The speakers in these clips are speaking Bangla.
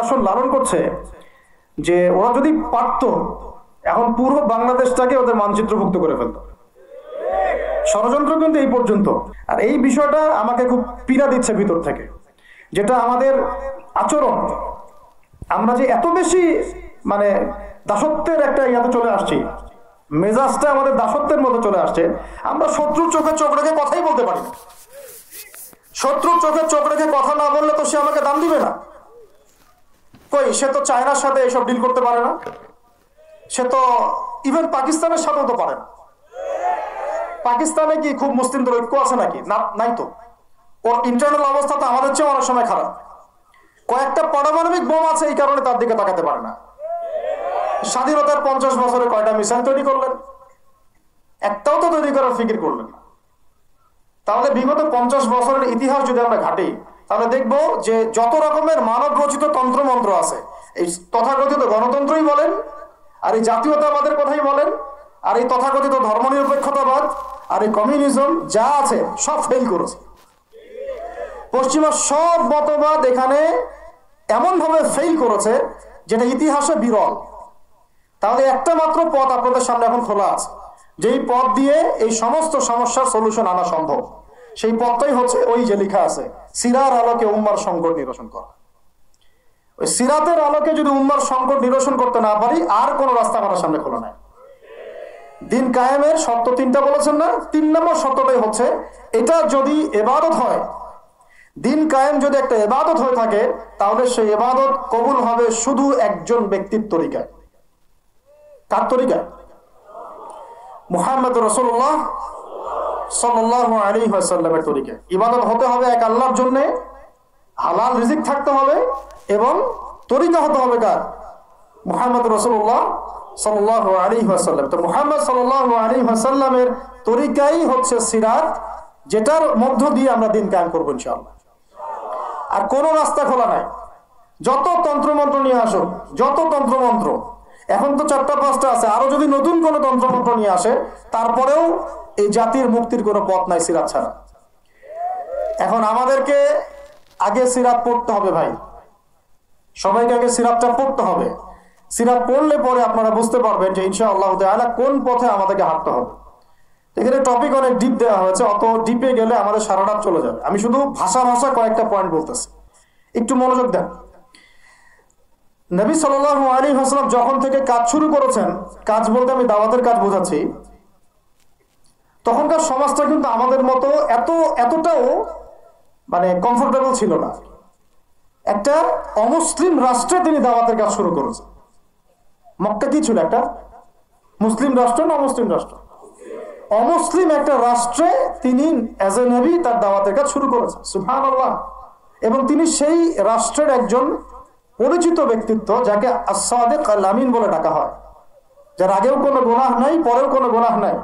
আসন লালন করছে যে ওরা যদি পারতো এখন পুরো বাংলাদেশটাকে ওদের মানচিত্রভুক্ত করে ফেলতো। ষড়যন্ত্র কিন্তু এই পর্যন্ত। আর এই বিষয়টা আমাকে খুব পীড়া দিচ্ছে ভিতর থেকে, যেটা আমাদের আচরণ, আমরা যে এত বেশি মানে দাসত্বের একটা ইয়াতে চলে আসছি, মেজাজটা আমাদের দাসত্বের মতো চলে আসছে। আমরা শত্রুর চোখে চোখ রেখে কথাই বলতে পারি না। শত্রুর চোখে চোখ রেখে কথা না বললে তো সে আমাকে দাম দিবে না। কই, সে তো চায়নার সাথে এসব ডিল করতে পারে না, সে তো ইভেন পাকিস্তানের সাথেও তো পারে না। পাকিস্তানে কি খুব মুসলিমদের ঐক্য আছে নাকি? না, নাই তো। ওর ইন্টারনাল অবস্থা তো আমাদের চেয়ে অনেক সময় খারাপ। কয়েকটা পারমাণবিক বোম আছে, এই কারণে তার দিকে তাকাতে পারে না। স্বাধীনতার 50 বছরে কয়টা মিসাইল তৈরি করলেন? একটাও তো তৈরি করার ফিকির করলেন না। তাহলে বিগত 50 বছরের ইতিহাস যদি আমরা ঘাটি, তাহলে দেখবো যে যত রকমের মানব রচিত তন্ত্রমন্ত্র আছে, এই তথাকথিত গণতন্ত্রই বলেন, আর এই জাতীয়তাবাদের কথাই বলেন, আর এই তথাকথিত ধর্মনিরপেক্ষতাবাদ, আর এই কমিউনিজম যা আছে সব ফেল করেছে। পশ্চিমা সব মতবাদ এখানে এমন ভাবে ফেল করেছে যেটা ইতিহাসে বিরল। তাহলে একটা মাত্র পথ আপনাদের সামনে এখন খোলা আছে, যেই পথ দিয়ে এই সমস্ত সমস্যার সলিউশন আনা সম্ভব। সেই পথটাই হচ্ছে ওই যে লেখা আছে, সিরার আলোকে উম্মার সংকট নিরসন করা। ওই সিরাতের আলোকে যদি উম্মার সংকট নিরসন করতে না পারি, আর কোন রাস্তা আমাদের সামনে খোলা নাই। দিন কায়েমের শর্ত 3টা বলেছেন না? 3 নম্বর শর্তটাই হচ্ছে এটা যদি ইবাদত হয়, দিন কায়েম যদি একটা ইবাদত হয়ে থাকে, তাহলে সেই ইবাদত কবুল হবে শুধু একজন ব্যক্তির তরিকায়। কার তরিকায়? মুহাম্মদ রাসূলুল্লাহ সাল্লাল্লাহু আলাইহি ওয়াসাল্লামের তরিকায়। ইবাদত হতে হবে এক আল্লাহর জন্য, হালাল রিজিক থাকতে হবে, এবং তরিকা হতে হবে কার? মুহাম্মদ রাসূলুল্লাহ সাল্লাল্লাহু আলাইহি ওয়াসাল্লাম। তো মুহাম্মদ সাল্লাল্লাহু আলাইহি ওয়াসাল্লামের তরিকাই হচ্ছে সিরাত, যেটার মধ্য দিয়ে আমরা দিন কায়েম করব ইনশাআল্লাহ। আর কোনো রাস্তা খোলা নাই। যত তন্ত্রমন্ত্র নিয়ে আসো, যত তন্ত্রমন্ত্র, এখন তো 4টা-5টা আছে, আরো যদি নতুন কোনো তন্ত্রমন্ত্র নিয়ে আসে, তারপরেও এই জাতির মুক্তির কোনো পথ নাই সিরাত ছাড়া। এখন আমাদেরকে আগে সিরাত পড়তে হবে ভাই, সবাইকে আগে সিরাতটা পড়তে হবে। সিরাত পড়লে পরে আপনারা বুঝতে পারবেন যে ইনশাআল্লাহ তাআলা কোন পথে আমাদেরকে হাঁটতে হবে। এখানে টপিক অনেক ডিপ দেওয়া হয়েছে, অত ডিপে গেলে আমাদের সারা রাত চলে যাবে। আমি শুধু ভাষা কয়েকটা পয়েন্ট বলতেছি, একটু মনোযোগ দেন। নবী সাল্লাল্লাহু আলাইহি ওয়াসাল্লাম যখন থেকে কাজ শুরু করেছেন, কাজ বলতে আমি দাওয়াতের কাজ বোঝাচ্ছি, তখনকার সমাজটা কিন্তু আমাদের মতো এতটাও মানে কমফোর্টেবল ছিল না। একটা অমুসলিম রাষ্ট্রে তিনি দাওয়াতের কাজ শুরু করেছেন। মক্কা কি ছিল? একটা মুসলিম রাষ্ট্র না অমুসলিম রাষ্ট্র? অমুসলিম একটা রাষ্ট্রে তিনি এজ এ নবী তার দাওয়াতের কাজ শুরু করেছেন। সুবহানাল্লাহ। এবং তিনি সেই রাষ্ট্রের একজন পরিচিত ব্যক্তিত্ব, যাকে আস-সাদিক আল আমিন বলে ডাকা হয়, যার আগেও কোনো গুনাহ নাই, পরেও কোনো গুনাহ নাই।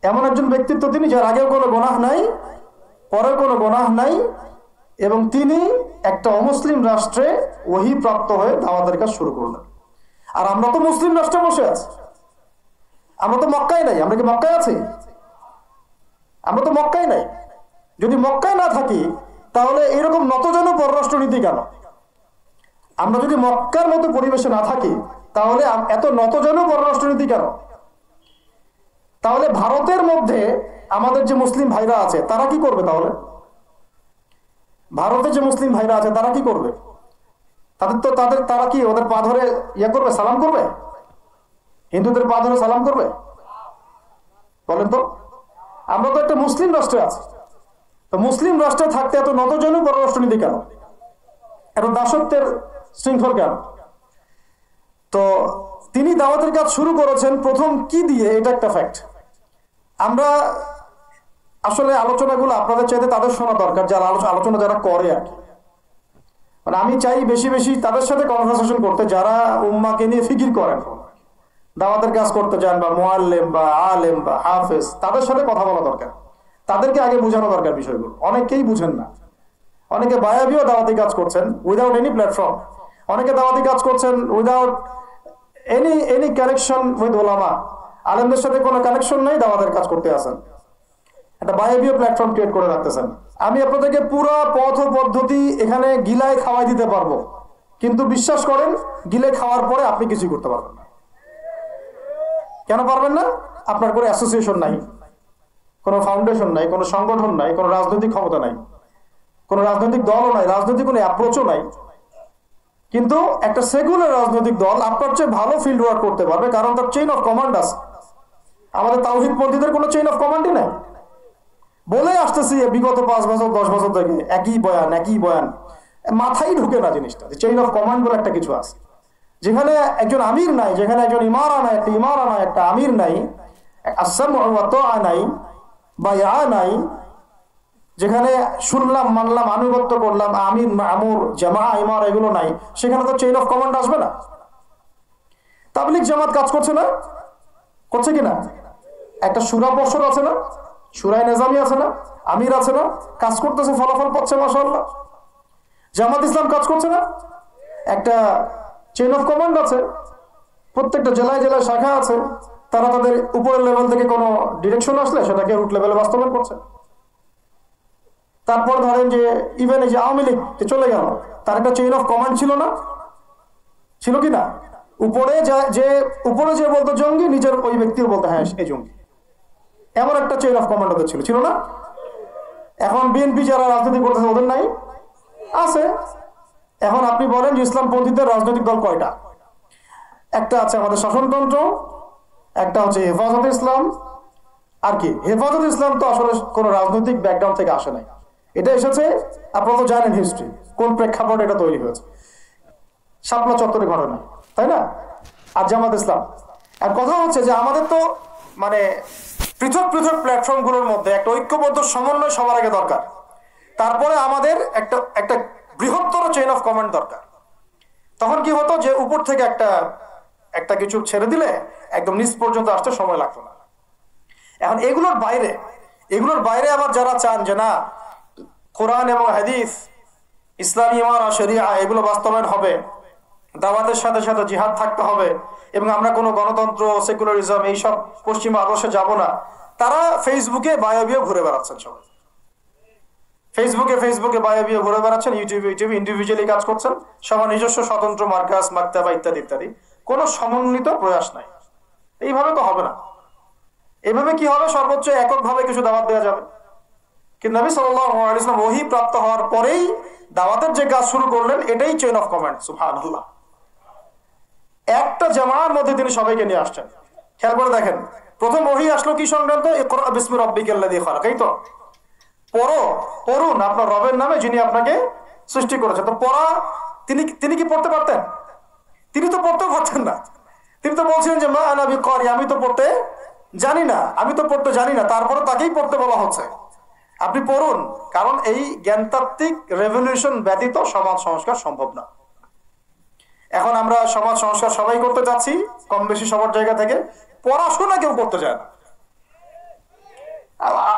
এমন একজন ব্যক্তিত্ব তিনি, যার আগেও কোনো গুনাহ নাই, পরেও কোনো গুনাহ নাই, এবং তিনি একটা অমুসলিম রাষ্ট্রে ওহী প্রাপ্ত হয়ে দাওয়াতের কাজ শুরু করলেন। আর আমরা তো মুসলিম রাষ্ট্রে বসে আছি, আমরা তো মক্কায় নাই। আমরা কি মক্কায় আছি? আমরা তো মক্কায় নাই। যদি মক্কায় না থাকি, তাহলে এরকম নতজন পররাষ্ট্রনীতি কেন? আমরা যদি মক্কার মতো পরিবেশে না থাকি, তাহলে এত নতজন পররাষ্ট্রনীতি কেন? তাহলে ভারতের মধ্যে আমাদের যে মুসলিম ভাইরা আছে, তারা কি করবে? তাহলে ভারতে যে মুসলিম ভাইরা আছে, তারা কি করবে? তারা কি ওদের পা ধরে ইয়ে করবে, সালাম করবে? হিন্দুদের পা ধরে সালাম করবে? বলেন তো। আমরা তো একটা মুসলিম রাষ্ট্রে আছি, তো মুসলিম রাষ্ট্রে থাকতে এত নতজন পররাষ্ট্রনীতি কেন? এত দাসত্বের শৃঙ্খল কেন? তো তিনি দাওয়াতের কাজ শুরু করেছেন প্রথম কি দিয়ে, এটা একটা ফ্যাক্ট। আমরা আসলে আলোচনাগুলো আপনাদের চাইতে তাদের শোনা দরকার, যারা আলোচনা যারা করে আর কি। মানে আমি চাই বেশি বেশি তাদের সাথে কনভারসেশন করতে, যারা উম্মাকে নিয়ে ফিকির করেন, দাওয়াতের কাজ করতে চান, বা মুআল্লিম বা আলেম বা হাফেজ, তাদের সাথে কথা বলা দরকার। তাদেরকে আগে বোঝানো দরকার বিষয়গুলো। অনেকেই বুঝেন না। অনেকে বায়াবিও দাওয়াতি কাজ করছেন উইদাউট এনি প্ল্যাটফর্ম। অনেকে দাওয়াতি কাজ করছেন উইদাউট এনি কানেকশন উইথ ওলামা। আলেমদের সাথে কোনো কানেকশন নেই, দাওয়াতের কাজ করতে আসেন, একটা বায়াবিও প্ল্যাটফর্ম ক্রিয়েট করে রাখতেছেন। আমি আপনাদেরকে পুরো পথ পদ্ধতি এখানে গিলায় খাওয়াই দিতে পারবো, কিন্তু বিশ্বাস করেন গিলে খাওয়ার পরে আপনি কিছুই করতে পারবেন না। কেন পারবেন না? আপনার কোনো অ্যাসোসিয়েশন নাই, কোনো ফাউন্ডেশন নাই, কোনো সংগঠন নাই, কোনো রাজনৈতিক ক্ষমতা নাই, কোনো রাজনৈতিক দলও নাই, রাজনৈতিক কোনো অ্যাপ্রোচও নাই। কিন্তু একটা সেকুলার রাজনৈতিক দল আপনার চেয়ে ভালো ফিল্ড ওয়ার্ক করতে পারবে, কারণ তার চেইন অফ কমান্ড আছে। আমাদের তাওহীদপন্থীদের কোনো চেইন অফ কমান্ডই নাই। বলে আসতেছি বিগত 5 বছর 10 বছর থেকে একই বয়ান, মাথায় ঢুকে না জিনিসটা। চেইন অফ কমান্ড বলে একটা কিছু আছে, যেখানে একজন আমির নাই, যেখানে একজন ইমারা নাই, একটা আমির নাই, আসসামউ ওয়া তাআ নাই, বায়আ নাই, যেখানে শুনলাম মানলাম আনুগত্য করলাম, আমির মামুর জামা ইমারা এগুলো নাই, সেখানে তো চেইন অফ কমান্ড আসবে না। তাবলীগ জামাত কাজ করছে না? করছে কিনা? একটা সূরা পর্ষদ আছে না, সূরায়ে নিজামী আছে না, আমির আছে না, কাজ করতেছে, ফলাফল পাচ্ছে মাশাআল্লাহ। জামাত ইসলাম কাজ করছে না? একটা চেইন অফ কমান্ড আছে, প্রত্যেকটা জেলায় জেলায় শাখা আছে, তারা তাদের উপরের লেভেল থেকে কোনো ডিরেকশন আসলে সেটাকে রুট লেভেলে বাস্তবায়ন করছে। তারপর ধরেন যে ইভেন এই যে আওয়ামী লীগ চলে গেল, তার একটা চেইন অফ কমান্ড ছিল না? ছিল কি না? উপরে যে বলতো জঙ্গি, নিজের ওই ব্যক্তিও বলতো হ্যাঁ এই জঙ্গি, এমন একটা চেইন অফ কমান্ড ওদের ছিল না? এখন বিএনপি যারা রাজনীতি করতেছে ওদের নাই? আছে। এখন আপনি বলেন যে ইসলামপন্থীদের রাজনৈতিক দল কয়টা? একটা আছে আমাদের শাসনতন্ত্র, একটা হচ্ছে হেফাজতে ইসলাম, আর কি হেফাজতে ইসলাম তো আসলে কোনো রাজনৈতিক ব্যাকগ্রাউন্ড থেকে আসে নাই, এটা এসেছে আপনারা তো জানেন হিস্ট্রি, কোন প্রেক্ষাপটে এটা তৈরি হয়েছে, শাপলা চত্বরে ঘটনা, তাই না? আর জামাত ইসলাম। আর কথা হচ্ছে যে আমাদের তো মানে পৃথক পৃথক প্ল্যাটফর্মগুলোর মধ্যে একটা ঐক্যবদ্ধ সমন্বয় সবার আগে দরকার, তারপরে আমাদের একটা বৃহত্তর চেইন অফ কমান্ড দরকার। তখন কি হতো যে উপর থেকে একটা কিছু ছেড়ে দিলে একদম নিচ পর্যন্ত আসতে সময় লাগতো না। এখন এগুলোর বাইরে আবার যারা চান যে না কোরআন এবং হাদিস, ইসলামী ইমারা শরিয়া এগুলো বাস্তবায়ন হবে, দাওয়াতের সাথে সাথে জিহাদ থাকতে হবে, এবং আমরা কোনো গণতন্ত্র সেকুলারিজম এইসব পশ্চিমা আদর্শে যাব না, তারা ফেসবুকে বায়োবিও ঘুরে বেড়াচ্ছেন। সবাই ফেসবুকে বায়োবিও ঘুরে বেড়াচ্ছেন, ইউটিউবে ইন্ডিভিজুয়ালি কাজ করছেন, সবার নিজস্ব স্বতন্ত্র মার্কাস মাকতাবা ইত্যাদি ইত্যাদি, কোনো সমন্বিত প্রয়াস নাই। এইভাবে তো হবে না। এইভাবে কি হবে? সর্বোচ্চ এককভাবে কিছু দাওয়াত দেওয়া যাবে। কিন্তু নবী সাল্লাল্লাহু আলাইহি ওয়াসাল্লাম ওহী প্রাপ্ত হওয়ার পরেই দাওয়াতের যে কাজ শুরু করলেন, এটাই চেইন অফ কমান্ড। সুবহানাল্লাহ। একটা জামার মধ্যে তিনি সবাইকে নিয়ে আসছেন। খেয়াল করে দেখেন, প্রথম ওহী আসলো কি সংক্রান্ত? ইকরা বিসমি রাব্বিকাল্লাযী খালাক। এই তো পড়ুন আপনার রবের নামে যিনি আপনাকে সৃষ্টি করেছেন। তো পড়া তিনি কি পড়তে পারতেন? তিনি তো পড়তেও পারতেন না। তিনি তো বলছিলেন যে মা আনা বিকারি, আমি তো পড়তে জানি না, তারপরে তাকেই পড়তে বলা হচ্ছে আপনি পড়ুন। কারণ এই জ্ঞানতাত্ত্বিক রেভলিউশন ব্যতীত সমাজ সংস্কার সম্ভব না। এখন আমরা সমাজ সংস্কার সবাই করতে যাচ্ছি, কম বেশি সবার জায়গা থেকে, পড়াশোনা কেউ করতে চায় না।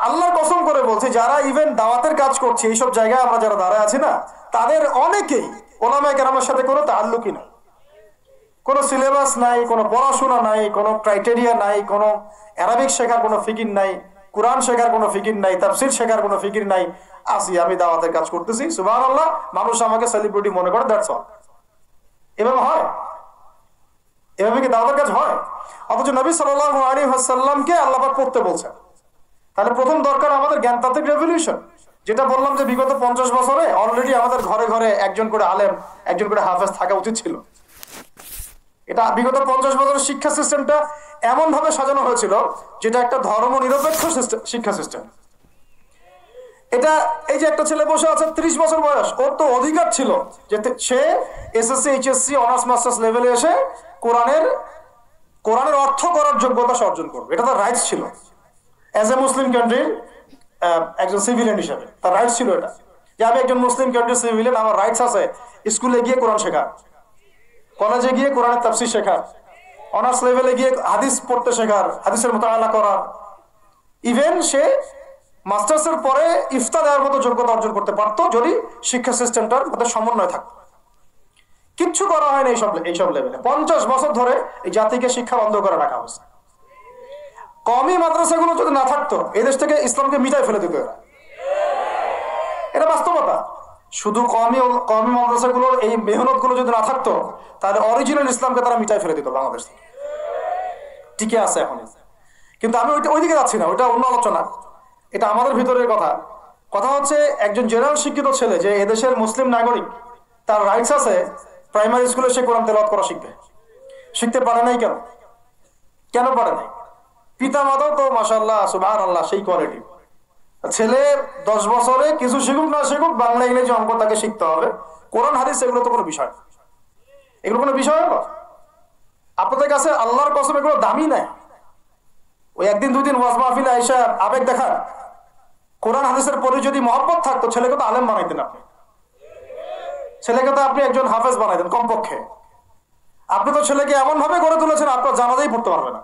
আল্লাহর কসম করে বলছি, যারা ইভেন দাওয়াতের কাজ করছে এইসব জায়গায় আমরা যারা দাঁড়ায় আছি না, তাদের অনেকেই ওলামায়ে কেরামের সাথে কোনো তাআল্লুকই নাই, কোনো সিলেবাস নাই, কোনো পড়াশোনা নাই, কোনো ক্রাইটেরিয়া নাই, কোনো আরবিক শেখার কোনো ফিকির নাই, কোরআন শেখার কোনো ফিকির নাই, তাফসীর শেখার কোনো ফিকির নাই। আমি দাওয়াতের কাজ করতেছি, সুবহানাল্লাহ, মানুষ আমাকে সেলিব্রিটি মনে করে, দ্যাটস অল। এভাবে হয়? এভাবে কি দাওয়াতের কাজ হয়? অথচ নবী সাল্লাল্লাহু আলাইহি ওয়াসাল্লামকে আল্লাহ পাক পড়তে বলছেন। তাহলে প্রথম দরকার আমাদের জ্ঞানতাত্ত্বিক রেভলিউশন, যেটা বললাম যে বিগত 50 বছরে অলরেডি আমাদের ঘরে ঘরে একজন করে আলেম, একজন করে হাফেজ থাকা উচিত ছিল। এটা বিগত 50 বছরের শিক্ষা সিস্টেমটা এমন ভাবে সাজানো হয়েছিল যেটা একটা ধর্ম নিরপেক্ষ শিক্ষা সিস্টেম। এটা এই যে একটা ছেলে বসে আছে 30 বছর বয়স, ওর তো অধিকার ছিল যে সে এসএসসি এইচএসসি অনার্স মাস্টার্স লেভেলে এসে কোরআনের অর্থ করার যোগ্যতা অর্জন করবে। এটা তার রাইটস ছিল অ্যাজ এ মুসলিম কান্ট্রির একজন সিভিলিয়ান হিসেবে। তার রাইটস ছিল এটা যে আমি একজন মুসলিম কান্ট্রির সিভিলিয়ান, আমার রাইটস আছে স্কুলে গিয়ে কোরআন শেখা, কলেজে গিয়ে কোরআনের তাফসীর শেখার, অনার্স লেভেলে গিয়ে হাদিস পড়তে শেখার, হাদিসের মুতাআলা করার। ইভেন সে মাস্টার্সের পরে ইফতা দেওয়ার মতো যোগ্যতা অর্জন করতে পারতো যদি শিক্ষা সিস্টেমটার মধ্যে সমন্বয় থাকতো। কিচ্ছু করা হয় না এইসব লেভেলে। 50 বছর ধরে এই জাতিকে শিক্ষা বন্ধ করে রাখা হয়েছে। কওমি মাদ্রাসাগুলো যদি না থাকতো এই দেশ থেকে ইসলামকে মিটাই ফেলে দিত এরা। এটা বাস্তবতা। শুধু কওমি মাদ্রাসাগুলোর এই মেহনতগুলো যদি না থাকতো তাহলে অরিজিনাল ইসলামকে তারা মিটাই ফেলে দিত বাংলাদেশ থেকে। টিকে আছে এখন, কিন্তু আমি ওইদিকে যাচ্ছি না, ওইটা অন্য আলোচনা, এটা আমাদের ভিতরের কথা। কথা হচ্ছে একজন জেনারেল শিক্ষিত ছেলে যে এদেশের মুসলিম নাগরিক, তার রাইটস আছে প্রাইমারি স্কুলে সে কোরআন তেলাওয়াত করা শিখবে। শিখতে পারে নাই কেন? কেন পারে নাই? পিতা মাতাও তো মাশাআল্লাহ সুবহানাল্লাহ সেই কোয়ালিটি। ছেলে 10 বছরে কিছু শিখুক না শিখুক, বাংলা ইংরেজি অঙ্ক তাকে শিখতে হবে। কোরআন হাদিস এগুলো তো কোনো বিষয়, এগুলো কোনো বিষয় না আপনাদের কাছে। আল্লাহর কসম এগুলো দামি নাই। ওই একদিন দুই দিন ওয়াজ মাহফিলে আইসা আবেগ দেখান। কোরআন হাদিসের পরে যদি মহব্বত থাকতো ছেলেকে তো আলেম বানাইতেন আপনি, ছেলেকে তো আপনি একজন হাফেজ বানাইতেন কমপক্ষে। আপনি তো ছেলেকে এমন ভাবে গড়ে তুলেছেন আপনার জানাজাই পড়তে পারবে না।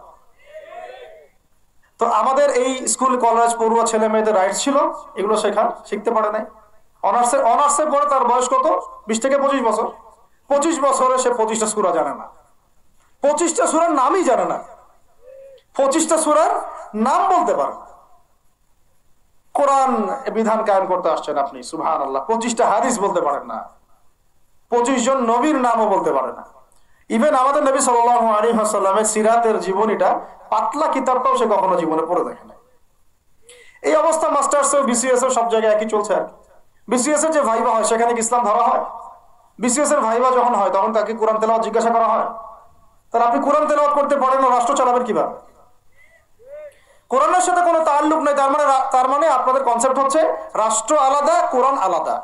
তো আমাদের এই স্কুল কলেজ পড়ুয়া ছেলে মেয়েদের রাইটস ছিল এগুলো শেখার, শিখতে পারে নাই। অনার্সে পড়ে তার বয়স কত? 20 থেকে 25 বছর। 25 বছরে সে 25টা সূরা জানে না, 25টা সূরার নামই জানে না, 25টা সূরার নাম বলতে পারে না। কোরআন বিধান কায়েম করতে আসছেন আপনি, সুবহানাল্লাহ। 25টা হাদিস বলতে পারেন না, 25 জন নবীর নামও বলতে পারে না। ইভেন আমাদের নবী সাল্লাল্লাহু আলাইহি ওয়াসাল্লামের সিরাতের জীবনীটা পাতলা কিতাবটাও সে কখনো জীবনে পড়ে দেখে নাই। এই অবস্থা মাস্টার্স ও বিসিএস সব জায়গায় একই চলছে। বিসিএস এর যে ভাইবা হয় সেখানে কি ইসলাম ধরা হয়? বিসিএস এর ভাইবা যখন হয় তখন তাকে কোরআন তেলাওয়াত জিজ্ঞাসা করা হয়। তাহলে আপনি কোরআন তেলাওয়াত করতে পারেন না, রাষ্ট্র চালাবেন কিভাবে? কোরআনের সাথে কোনো তাল্লুক নেই। তার মানে আপনাদের কনসেপ্ট হচ্ছে রাষ্ট্র আলাদা, কোরআন আলাদা।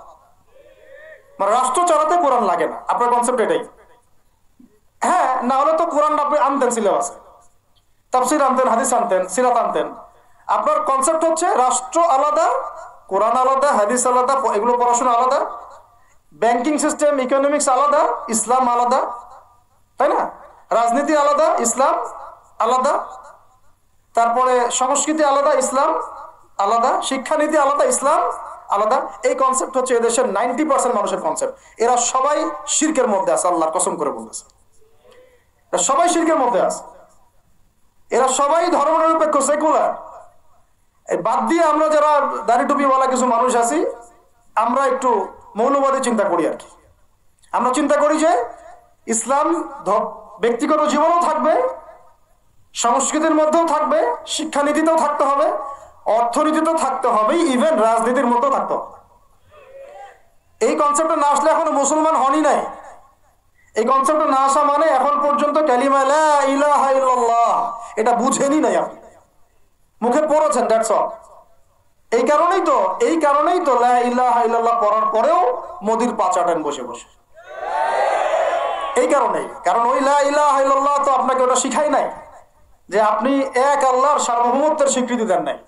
মানে রাষ্ট্র চালাতে কোরআন লাগে না, আপনার কনসেপ্ট এটাই। হ্যাঁ, না হলে তো কোরআন আপনি আনতেন সিলেবাসে, তাফসীর আনতেন, হাদিস আনতেন, সিরাত আনতেন। আপনার কনসেপ্ট হচ্ছে রাষ্ট্র আলাদা, কোরআন আলাদা, হাদিস আলাদা, এগুলো পড়াশোনা আলাদা, ব্যাংকিং সিস্টেম ইকোনমিক্স আলাদা, ইসলাম আলাদা, তাই না? রাজনীতি আলাদা, ইসলাম আলাদা, তারপরে সংস্কৃতি আলাদা, ইসলাম আলাদা, শিক্ষানীতি আলাদা, ইসলাম আলাদা। এই কনসেপ্ট হচ্ছে এদেশের 90% মানুষের কনসেপ্ট। এরা সবাই শিরকের মধ্যে আছে, আল্লাহর কসম করে বলতেছে, এরা সবাই শিরকের মধ্যে আছে। এরা সবাই ধর্মনিরপেক্ষ, সেকুলার। বাদ দিয়ে আমরা যারা দাড়ি টুপিওয়ালা কিছু মানুষ আছি, আমরা একটু মৌলবাদী চিন্তা করি আর কি। আমরা চিন্তা করি যে ইসলাম ব্যক্তিগত জীবনেও থাকবে, সংস্কৃতির মধ্যেও থাকবে, শিক্ষানীতিতেও থাকতে হবে, অর্থনীতিতেও থাকতে হবে, ইভেন রাজনীতির মধ্যেও থাকতে হবে। এই কনসেপ্টে না আসলে এখনো মুসলমান হনই নাই। এই কনসেপ্টে না আসা মানে এখন পর্যন্ত কালিমা লা ইলাহা ইল্লাল্লাহ এটা বুঝেনি নাই, আপনি মুখে পড়েছেন, দ্যাটস অল। এই কারণেই তো লা ইলাহা ইল্লাল্লাহ পড়ার পরেও মোদির পা চাটেন বসে বসে। এই কারণেই, কারণ ওই লা ইলাহা ইল্লাল্লাহ তো আপনাকে ওটা শিখাই নাই যে আপনি এক আল্লাহর সার্বভৌমত্বের স্বীকৃতি দেন নাই।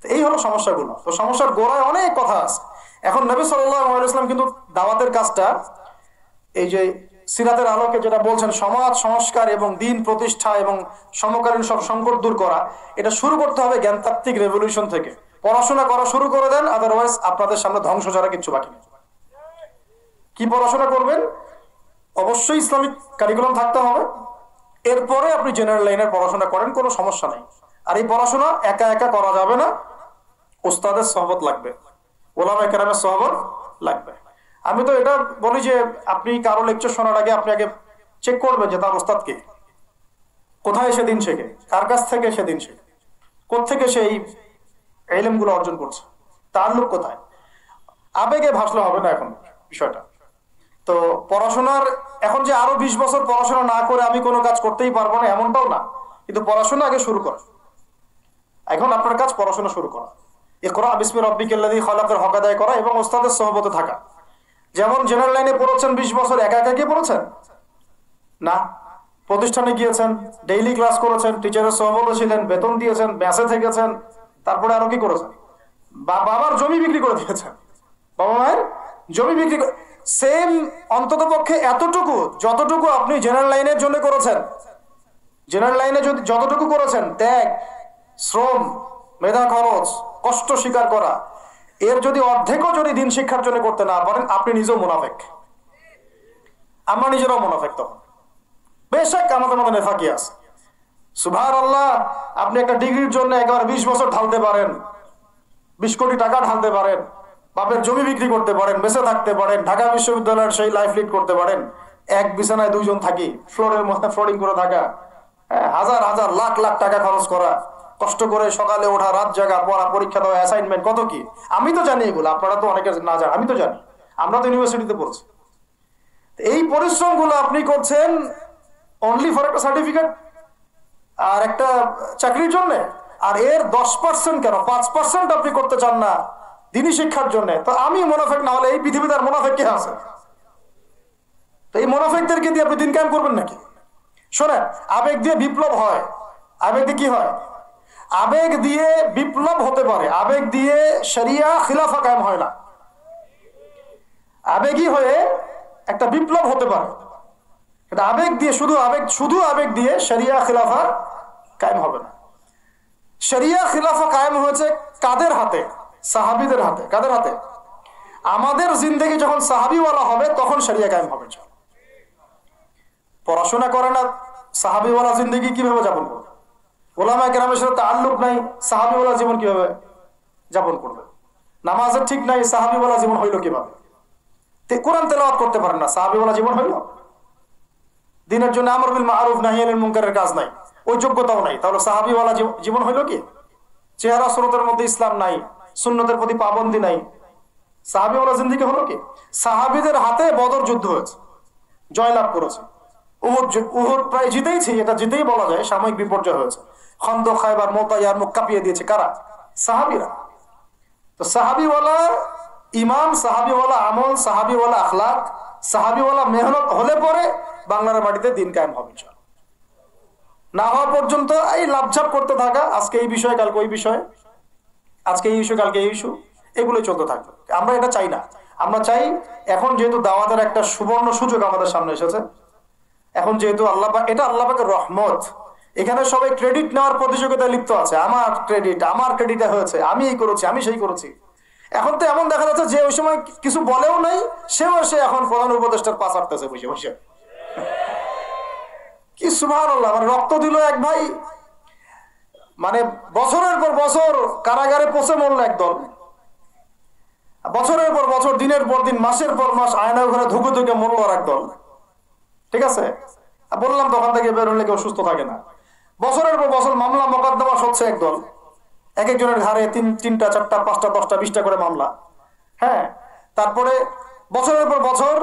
এই হলো সমস্যাগুলো। তো সমস্যার গোড়ায় অনেক কথা আছে। এখন নবী সাল্লাল্লাহু আলাইহি ওয়াসাল্লাম কিন্তু দাওয়াতের কাজটা, এই যে সিরাতের আলোকে যেটা বলছেন সমাজ সংস্কার এবং দিন প্রতিষ্ঠা এবং সমকালীন সব সংকট দূর করা, এটা শুরু করতে হবে জ্ঞানতাত্ত্বিক রেভলিউশন থেকে। পড়াশোনা করা শুরু করে দেন, আদারওয়াইজ আপনাদের সামনে ধ্বংস ছাড়া কিচ্ছু বাকি নেই। কি পড়াশোনা করবেন? অবশ্যই ইসলামিক কারিকুলাম থাকতে হবে। এরপরে আপনি জেনারেল লাইনের পড়াশোনা করেন, কোনো সমস্যা নেই। আর এই পড়াশোনা একা একা করা যাবে না, ওস্তাদের সহবত লাগবে, ওলামায়ে কেরামের সহবত লাগবে। আমি তো এটা বলি যে আপনি কারো লেকচার শোনার আগে আপনি আগে চেক করবেন যে তার ওস্তাদ কে, কোথায় সেদিন শেখে, কার কাছ থেকে সেদিন শেখে, কোত্থেকে সে এই ইলমগুলো অর্জন করছে, তার লোক কোথায়। আবেগে ভাসলে হবে না এখন বিষয়টা। তো পড়াশোনার এখন যে আরো 20 বছর পড়াশোনা না করে আমি কোনো কাজ করতেই পারবো না এমনটাও না, কিন্তু পড়াশোনা আগে শুরু করা। এখন আপনার কাজ পড়াশোনা শুরু করা, ইকরা বিসমি রাব্বিকাল্লাযী খালাকের হক আদায় করা এবং ওস্তাদের সহবতে থাকা। যেমন জেনারেল লাইনে পড়েছেন 20 বছর, একা একা কি পড়েছেন না, প্রতিষ্ঠানে গিয়েছেন, ডেইলি ক্লাস করেছেন, টিচারের সহবতে ছিলেন, বেতন দিয়েছেন, ব্যাসে থেকেছেন, তারপরে আরো কি করেছেন? বাবার জমি বিক্রি করে দিয়েছেন, বাবা মায়ের জমি বিক্রি করে। সেম অন্তত পক্ষে এতটুকু যতটুকু আপনি জেনারেল লাইনের জন্য করেছেন, জেনারেল লাইনে যদি যতটুকু করেছেন, ত্যাগ, শ্রম, মেধা খরচ, কষ্ট স্বীকার করা, এর যদি অর্ধেকও যদি দিন শিক্ষার জন্য করতে না পারেন, আপনি নিজেও মুনাফিক, আমরা নিজেরাও মুনাফিক। তখন বেশক আমাদের মধ্যে নেফাকি আছে। সুবহানাল্লাহ, আপনি একটা ডিগ্রির জন্য একবার 20 বছর ঢালতে পারেন, 20 কোটি টাকা ঢালতে পারেন, বাপের জমি বিক্রি করতে পারেন, বেঁচে থাকতে পারেন, ঢাকা বিশ্ববিদ্যালয়ের সেই লাইফ লিড করতে পারেন, এক বিছানায় দুইজন থাকি, ফ্লোরের মধ্যে ফ্লোরিং করে থাকা, হাজার হাজার লাখ লাখ টাকা খরচ করা, কষ্ট করে সকালে ওঠা, রাত জাগা, পড়া, পরীক্ষা দেওয়া, অ্যাসাইনমেন্ট, কত কি। আমি তো জানি এগুলো, আপনারা তো অনেকে না জানেন, আমি তো জানি, আমরা তো ইউনিভার্সিটিতে পড়ছি। এই পরিশ্রমগুলো আপনি করছেন অনলি ফর একটা সার্টিফিকেট আর একটা চাকরির জন্য, আর এর 10% কেন 5% আপনি করতে চান না দিনী শিক্ষার জন্য। তো আমি মুনাফিক না হলে এই পৃথিবীতে আর মুনাফিক কে আছে? তো এই মুনাফিকদেরকে দিয়ে আপনি দিন কায়েম করবেন নাকি? শোনেন, আবেগ দিয়ে বিপ্লব হয়। আবেগ দিয়ে কি হয়? আবেগ দিয়ে বিপ্লব হতে পারে, আবেগ দিয়ে শরিয়া খিলাফা কায়েম হয় না। আবেগী হয়ে একটা বিপ্লব হতে পারে, এটা আবেগ দিয়ে, শুধু আবেগ দিয়ে শরিয়া খিলাফা কায়েম হবে না। শরিয়া খিলাফা কায়েম হয়েছে কাদের হাতে? সাহাবীদের হাতে। কাদের হাতে? আমাদের জিন্দেগি যখন সাহাবীওয়ালা হবে তখন শরিয়া কায়েম হবে। পড়াশোনা করে না, সাহাবীওয়ালা জিন্দেগি কিভাবে যাপন করবে? ওলামায়ে কেরামের সাথে তাআল্লুক নাই, সাহাবীওয়ালা জীবন কিভাবে যাপন করবে? নামাজের ঠিক নাই, সাহাবীওয়ালা জীবন হইল কিভাবে? কোরআন তেলাওয়াত করতে পারেন না, সাহাবীওয়ালা জীবন হইল? দিনের জন্য আমর বিল মারুফ নাহি আনিল মুনকারের কাজ নাই, ওই যোগ্যতাও নাই, তাহলে সাহাবীওয়ালা জীবন হইল কি? চেহারা সুরতের মধ্যে ইসলাম নাই, সুন্নতের প্রতি পাবন্দি নাই, সাহাবীওয়ালা জিন্দেগি হলো কি? সাহাবীদের হাতে বদর যুদ্ধ হয়েছে, জয়লাভ করেছে। উহুদ প্রায় জিতেইছি, এটা জিতেই বলা যায়, সাময়িক বিপর্যয় হয়েছে। খন্দক, খায়বার, মুতা, ইয়ারমুক কাঁপিয়ে দিয়েছে কারা? সাহাবীরা। তো সাহাবীওয়ালা ইমান, সাহাবীওয়ালা আমল, সাহাবীওয়ালা আখলাক, সাহাবীওয়ালা মেহনত হলে পরে বাংলার মাটিতে দিন কায়েম হবে। না হওয়া পর্যন্ত এই লাভঝাপ করতে থাকা, আজকে এই বিষয়ে কালকে ওই বিষয়ে, আজকে এই ইস্যু কালকে এই ইস্যু, এগুলোই চলতে থাকবে। আমরা এটা চাই না। আমরা চাই, এখন যেহেতু দাওয়াতের একটা সুবর্ণ সুযোগ আমাদের সামনে এসেছে, এখন যেহেতু আল্লাহ পাক, এটা আল্লাহ পাকের রহমত, এখানে সবাই ক্রেডিট নেওয়ার প্রতিযোগিতায় লিপ্ত আছে। আমার ক্রেডিট হয়েছে, আমি এই করেছি, আমি সেই করেছি। এখন তো এমন দেখা যাচ্ছে যে ওই সময় কিছু বলেও নাই, সেও সে এখন প্রধান উপদেষ্টার পাশ আটতেছে বসে বসে। কি সুবহানাল্লাহ! মানে রক্ত দিল এক ভাই, মানে বছরের পর বছর কারাগারে পচে মরল একদল, বছরের পর বছর, দিনের পর দিন, মাসের পর মাস আয়না ঘরে ধুকে ধুকে মরল আর একদল। ঠিক আছে, বললাম তখন থেকে বের হলে কেউ সুস্থ থাকে না। বছরের পর বছর মামলা মোকদ্দমা হচ্ছে একদল, এক একজনের ঘাড়ে 3টা 4টা 5টা 10টা 20টা করে মামলা। হ্যাঁ, তারপরে বছরের পর বছর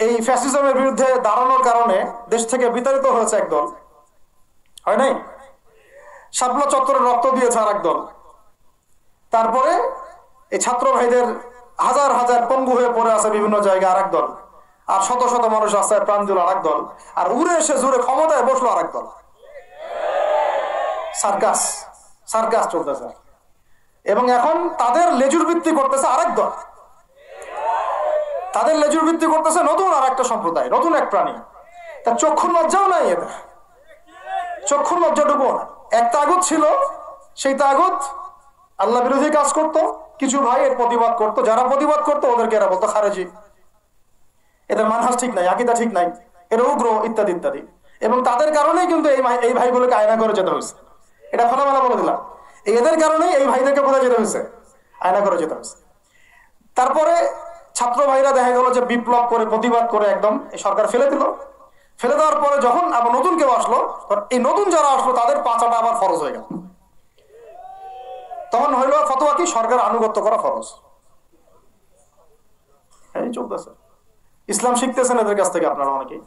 এই ফ্যাসিজমের বিরুদ্ধে দাঁড়ানোর কারণে দেশ থেকে বিতাড়িত হয়েছে একদল, হয় নাই? শাপলা চত্বরে রক্ত দিয়েছে আর একদল। তারপরে এই ছাত্র ভাইদের হাজার হাজার পঙ্গু হয়ে পড়ে আছে বিভিন্ন জায়গায় আর একদল, আর শত শত মানুষ রাস্তায় প্রাণ দিল আর একদল, আর উড়ে এসে জুড়ে ক্ষমতায় বসলো আর একদল। সার্কাস চলতেছে, এবং এখন তাদের লেজুর ভিত্তি করতেছে আরেক দল, তাদের লেজুর ভিত্তি করতেছে নতুন আর একটা সম্প্রদায়, নতুন এক প্রাণী। তার চক্ষুর লজ্জাও নাই এদের, চক্ষুর লজ্জাটুকু না। এক তাগুত ছিল, সেই তাগুত আল্লাহ বিরোধী কাজ করত, কিছু ভাই এর প্রতিবাদ করত, যারা প্রতিবাদ করতো ওদেরকে এরা বলতো খারেজি, এদের মানহাজ ঠিক নাই, আকীদা ঠিক নাই, এরা উগ্র, ইত্যাদি ইত্যাদি। এবং তাদের কারণেই কিন্তু এই ভাইগুলোকে আয়না করে যেতে হয়েছে। এটা খোলামেলা বলে দিলাম, এদের কারণেই এই ভাইদেরকে কোথায় যেতে হয়েছে? আয়না করে যেতে হয়েছে। তারপরে ছাত্র ভাইরা দেখা গেল যে বিপ্লব করে, প্রতিবাদ করে একদম এই সরকার ফেলে দিল। ফেলে দেওয়ার পরে যখন আবার নতুন কেউ আসলো, এই নতুন যারা আসলো তাদের পাচাটা আবার ফরজ হয়ে গেল। তখন হইল ফতোয়া কি? সরকার আনুগত্য করা ফরজ। এই চলতেছে, ইসলাম শিখতেছেন এদের কাছ থেকে আপনারা অনেকেই।